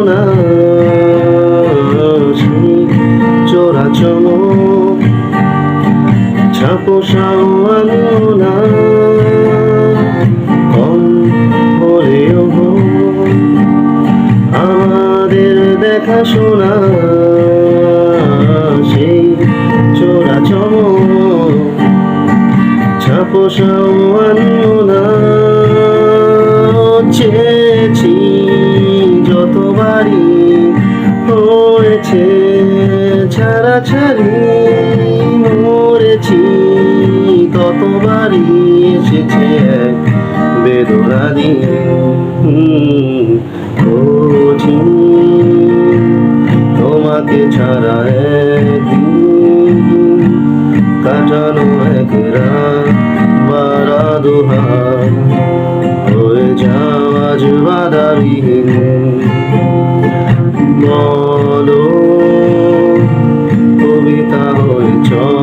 না সেই চোরা চমক, ছাপোষাও আনলো না কম হলেও আমাদের দেখাশোনা সেই চোরা চমক, ছাপোষাও আনলো না। চেয়েছি যতবারই হয়েছে ছাড়াছাড়ি, মরেছি ততবারই এসেছে এক বেদনাদি কঠিন তোমাকে ছাড়া একদিন কাটানো এক রাত বারা দুহার হয়ে যাও আজ বাধাবিহীন। বলো কবিতা হয়ে চল